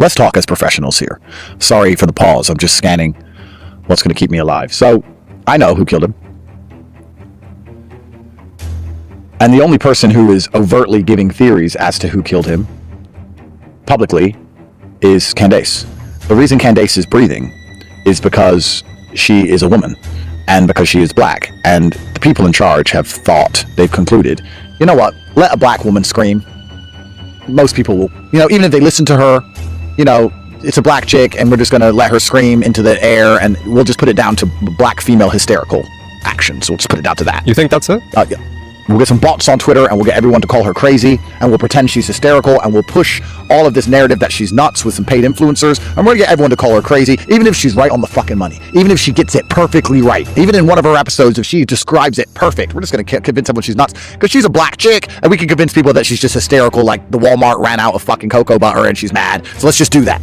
Let's talk as professionals here. Sorry for the pause. I'm just scanning what's going to keep me alive. So I know who killed him. And the only person who is overtly giving theories as to who killed him publicly is Candace. The reason Candace is breathing is because she is a woman and because she is black. And the people in charge have thought, they've concluded, you know what, let a black woman scream. Most people will, even if they listen to her, it's a black chick and we're just going to let her scream into the air and we'll just put it down to black female hysterical actions. We'll just put it down to that. You think that's it? Yeah. We'll get some bots on Twitter and we'll get everyone to call her crazy and we'll pretend she's hysterical and we'll push all of this narrative that she's nuts with some paid influencers and we're going to get everyone to call her crazy, even if she's right on the fucking money, even if she gets it perfectly right. Even in one of her episodes, if she describes it perfect, we're just going to convince everyone she's nuts because she's a black chick and we can convince people that she's just hysterical, like the Walmart ran out of fucking cocoa butter and she's mad. So let's just do that.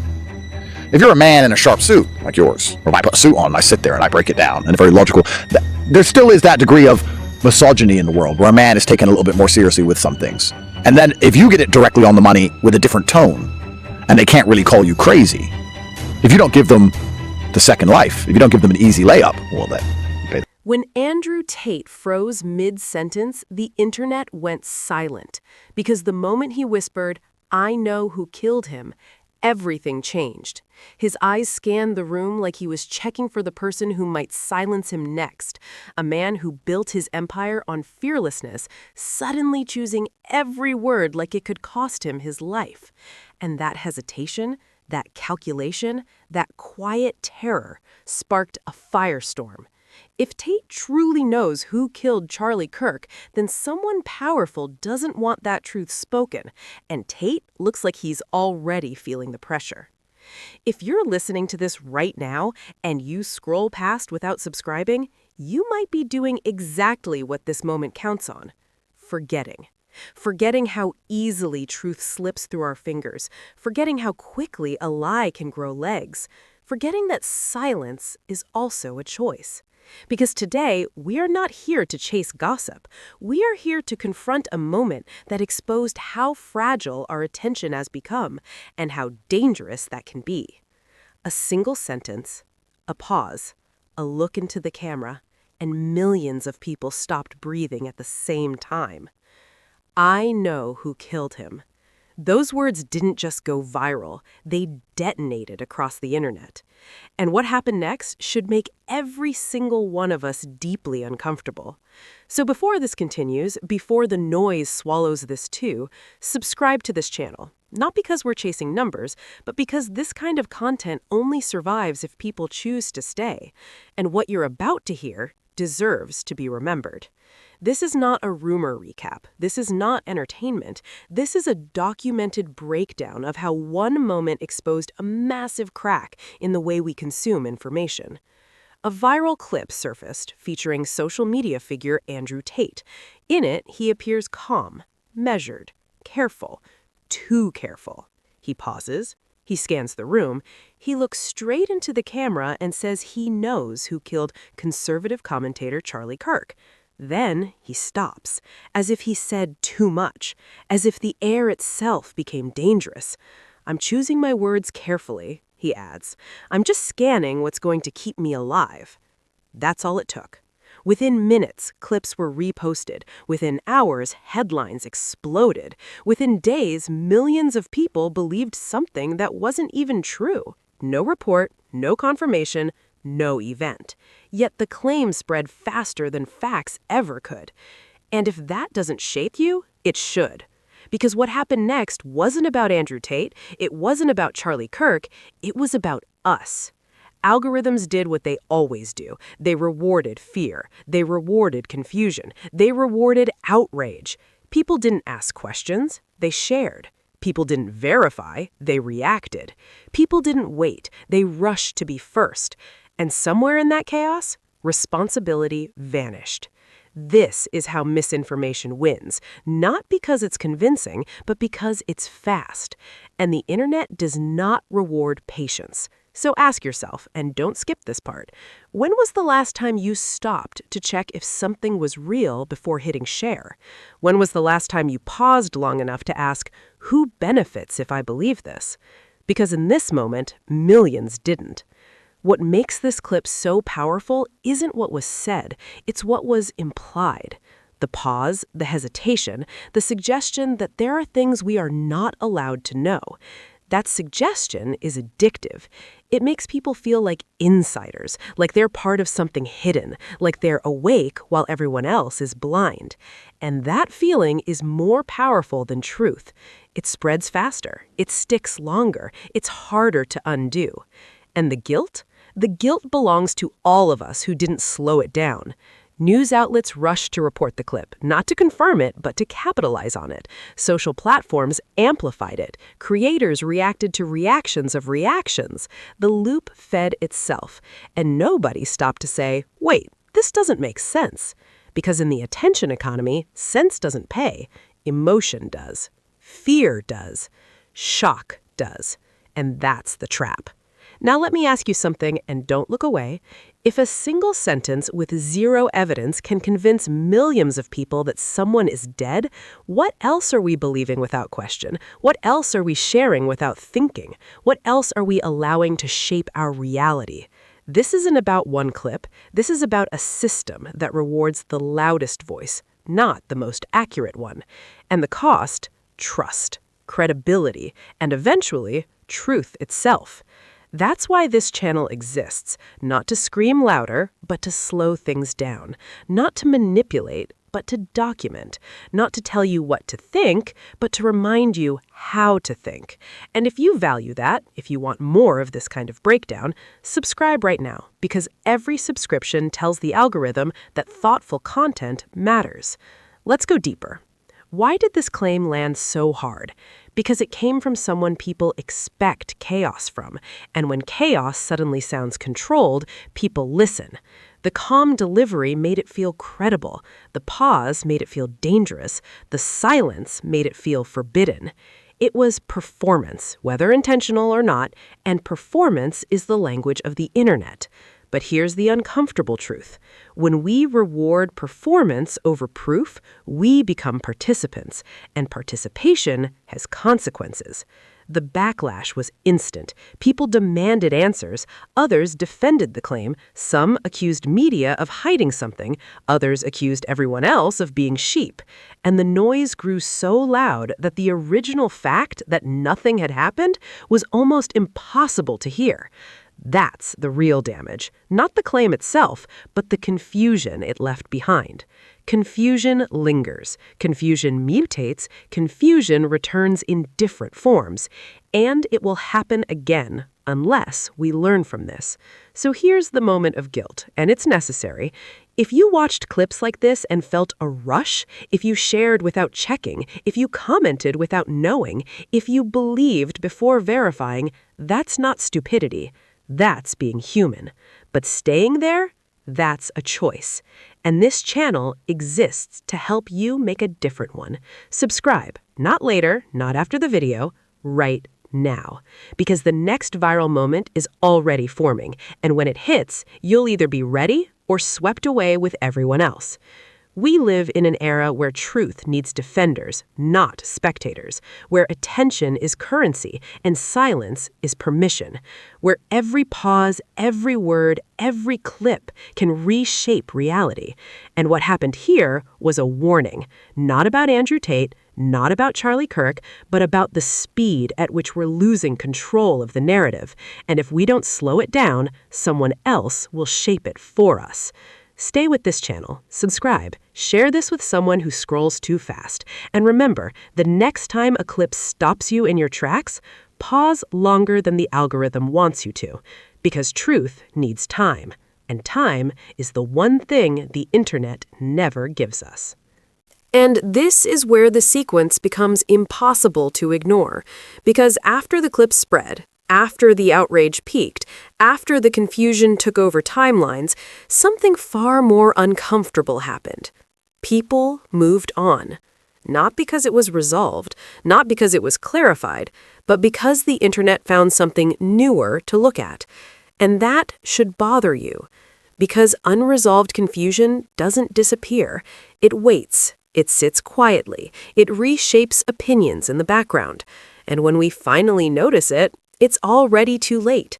If you're a man in a sharp suit like yours, or if I put a suit on and I sit there and I break it down in a very logical, there still is that degree of misogyny in the world where a man is taken a little bit more seriously with some things. And then if you get it directly on the money with a different tone and they can't really call you crazy, if you don't give them the second life, if you don't give them an easy layup, well then you pay. When Andrew Tate froze mid-sentence, the internet went silent because the moment he whispered, "I know who killed him," everything changed. His eyes scanned the room like he was checking for the person who might silence him next, a man who built his empire on fearlessness, suddenly choosing every word like it could cost him his life. And that hesitation, that calculation, that quiet terror sparked a firestorm. If Tate truly knows who killed Charlie Kirk, then someone powerful doesn't want that truth spoken, and Tate looks like he's already feeling the pressure. If you're listening to this right now and you scroll past without subscribing, you might be doing exactly what this moment counts on: forgetting. Forgetting how easily truth slips through our fingers, forgetting how quickly a lie can grow legs, forgetting that silence is also a choice. Because today, we are not here to chase gossip. We are here to confront a moment that exposed how fragile our attention has become and how dangerous that can be. A single sentence, a pause, a look into the camera, and millions of people stopped breathing at the same time. I know who killed him. Those words didn't just go viral, they detonated across the internet. And what happened next should make every single one of us deeply uncomfortable. So before this continues, before the noise swallows this too, subscribe to this channel. Not because we're chasing numbers, but because this kind of content only survives if people choose to stay. And what you're about to hear deserves to be remembered. This is not a rumor recap. This is not entertainment. This is a documented breakdown of how one moment exposed a massive crack in the way we consume information. A viral clip surfaced featuring social media figure Andrew Tate. In it, he appears calm, measured, careful, too careful. He pauses. He scans the room. He looks straight into the camera and says he knows who killed conservative commentator Charlie Kirk. Then he stops, as if he said too much, as if the air itself became dangerous. "I'm choosing my words carefully," he adds. "I'm just scanning what's going to keep me alive." That's all it took. Within minutes, clips were reposted. Within hours, headlines exploded. Within days, millions of people believed something that wasn't even true. No report, no confirmation, no event. Yet the claim spread faster than facts ever could. And if that doesn't shake you, it should. Because what happened next wasn't about Andrew Tate, it wasn't about Charlie Kirk, it was about us. Algorithms did what they always do. They rewarded fear. They rewarded confusion. They rewarded outrage. People didn't ask questions, they shared. People didn't verify, they reacted. People didn't wait, they rushed to be first. And somewhere in that chaos, responsibility vanished. This is how misinformation wins, not because it's convincing, but because it's fast. And the internet does not reward patience. So ask yourself, and don't skip this part, when was the last time you stopped to check if something was real before hitting share? When was the last time you paused long enough to ask, who benefits if I believe this? Because in this moment, millions didn't. What makes this clip so powerful isn't what was said, it's what was implied. The pause, the hesitation, the suggestion that there are things we are not allowed to know. That suggestion is addictive. It makes people feel like insiders, like they're part of something hidden, like they're awake while everyone else is blind. And that feeling is more powerful than truth. It spreads faster, it sticks longer, it's harder to undo. And the guilt? The guilt belongs to all of us who didn't slow it down. News outlets rushed to report the clip, not to confirm it, but to capitalize on it. Social platforms amplified it. Creators reacted to reactions of reactions. The loop fed itself. And nobody stopped to say, wait, this doesn't make sense. Because in the attention economy, sense doesn't pay. Emotion does. Fear does. Shock does. And that's the trap. Now let me ask you something, and don't look away. If a single sentence with zero evidence can convince millions of people that someone is dead, what else are we believing without question? What else are we sharing without thinking? What else are we allowing to shape our reality? This isn't about one clip. This is about a system that rewards the loudest voice, not the most accurate one. And the cost? Trust, credibility, and eventually, truth itself. That's why this channel exists, not to scream louder, but to slow things down, not to manipulate, but to document, not to tell you what to think, but to remind you how to think. And if you value that, if you want more of this kind of breakdown, subscribe right now, because every subscription tells the algorithm that thoughtful content matters. Let's go deeper. Why did this claim land so hard? Because it came from someone people expect chaos from. And when chaos suddenly sounds controlled, people listen. The calm delivery made it feel credible. The pause made it feel dangerous. The silence made it feel forbidden. It was performance, whether intentional or not, and performance is the language of the internet. But here's the uncomfortable truth. When we reward performance over proof, we become participants, and participation has consequences. The backlash was instant. People demanded answers. Others defended the claim. Some accused media of hiding something. Others accused everyone else of being sheep. And the noise grew so loud that the original fact that nothing had happened was almost impossible to hear. That's the real damage, not the claim itself, but the confusion it left behind. Confusion lingers, confusion mutates, confusion returns in different forms, and it will happen again unless we learn from this. So here's the moment of guilt, and it's necessary. If you watched clips like this and felt a rush, if you shared without checking, if you commented without knowing, if you believed before verifying, that's not stupidity. That's being human. But staying there, that's a choice. And this channel exists to help you make a different one. Subscribe, not later, not after the video, right now. Because the next viral moment is already forming. And when it hits, you'll either be ready or swept away with everyone else. We live in an era where truth needs defenders, not spectators, where attention is currency and silence is permission, where every pause, every word, every clip can reshape reality. And what happened here was a warning, not about Andrew Tate, not about Charlie Kirk, but about the speed at which we're losing control of the narrative. And if we don't slow it down, someone else will shape it for us. Stay with this channel, subscribe, share this with someone who scrolls too fast, and remember, the next time a clip stops you in your tracks, pause longer than the algorithm wants you to, because truth needs time, and time is the one thing the internet never gives us. And this is where the sequence becomes impossible to ignore, because after the clip spread, after the outrage peaked, after the confusion took over timelines, something far more uncomfortable happened. People moved on. Not because it was resolved, not because it was clarified, but because the internet found something newer to look at. And that should bother you, because unresolved confusion doesn't disappear. It waits. It sits quietly. It reshapes opinions in the background. And when we finally notice it, It's already too late.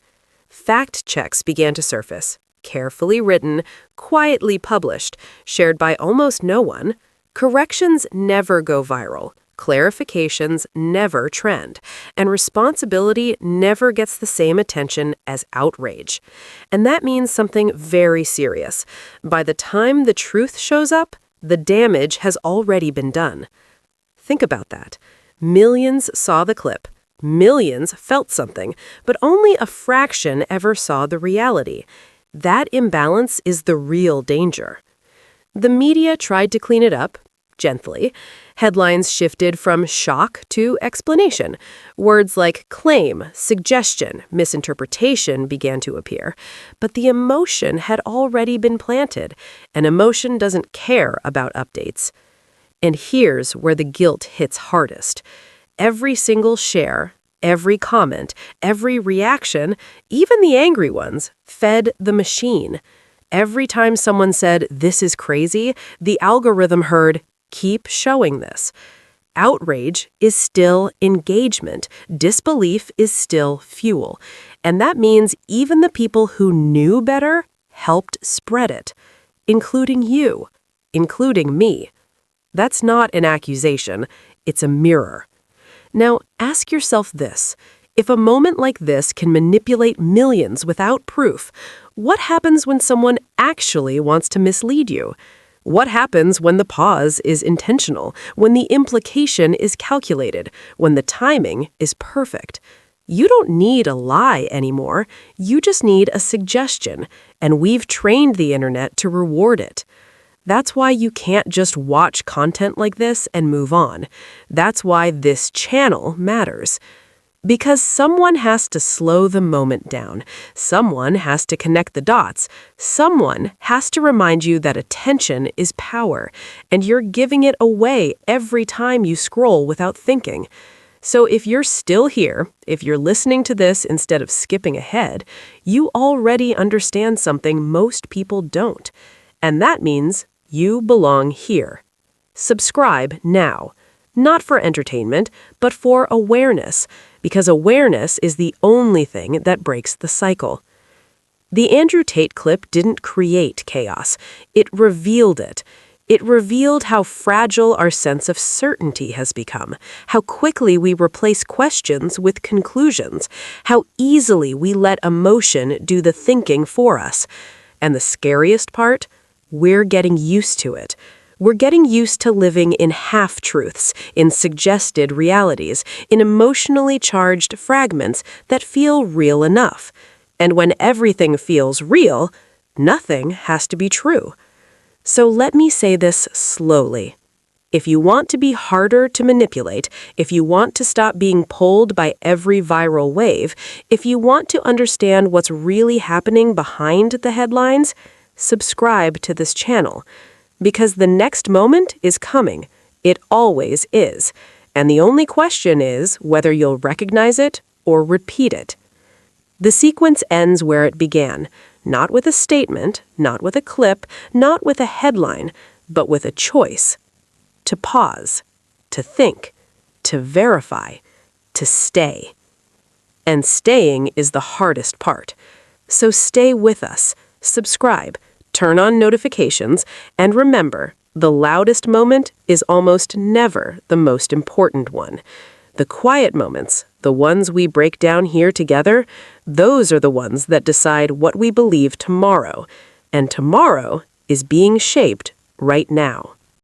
Fact checks began to surface, carefully written, quietly published, shared by almost no one. Corrections never go viral. Clarifications never trend, and responsibility never gets the same attention as outrage. And that means something very serious. By the time the truth shows up, the damage has already been done. Think about that. Millions saw the clip. Millions felt something, but only a fraction ever saw the reality. That imbalance is the real danger. The media tried to clean it up, gently. Headlines shifted from shock to explanation. Words like claim, suggestion, misinterpretation began to appear. But the emotion had already been planted, and emotion doesn't care about updates. And here's where the guilt hits hardest. Every single share, every comment, every reaction, even the angry ones, fed the machine. Every time someone said, "This is crazy," the algorithm heard, "Keep showing this." Outrage is still engagement. Disbelief is still fuel. And that means even the people who knew better helped spread it, including you, including me. That's not an accusation. It's a mirror. Now, ask yourself this. If a moment like this can manipulate millions without proof, what happens when someone actually wants to mislead you? What happens when the pause is intentional, when the implication is calculated, when the timing is perfect? You don't need a lie anymore. You just need a suggestion, and we've trained the internet to reward it. That's why you can't just watch content like this and move on. That's why this channel matters. Because someone has to slow the moment down. Someone has to connect the dots. Someone has to remind you that attention is power, and you're giving it away every time you scroll without thinking. So if you're still here, if you're listening to this instead of skipping ahead, you already understand something most people don't. And that means you belong here. Subscribe now. Not for entertainment, but for awareness, because awareness is the only thing that breaks the cycle. The Andrew Tate clip didn't create chaos. It revealed it. It revealed how fragile our sense of certainty has become, how quickly we replace questions with conclusions, how easily we let emotion do the thinking for us. And the scariest part? We're getting used to it. We're getting used to living in half-truths, in suggested realities, in emotionally charged fragments that feel real enough. And when everything feels real, nothing has to be true. So let me say this slowly. If you want to be harder to manipulate, if you want to stop being pulled by every viral wave, if you want to understand what's really happening behind the headlines, subscribe to this channel. Because the next moment is coming. It always is. And the only question is whether you'll recognize it or repeat it. The sequence ends where it began, not with a statement, not with a clip, not with a headline, but with a choice. To pause, to think, to verify, to stay. And staying is the hardest part. So stay with us, subscribe, turn on notifications, and remember, the loudest moment is almost never the most important one. The quiet moments, the ones we break down here together, those are the ones that decide what we believe tomorrow. And tomorrow is being shaped right now.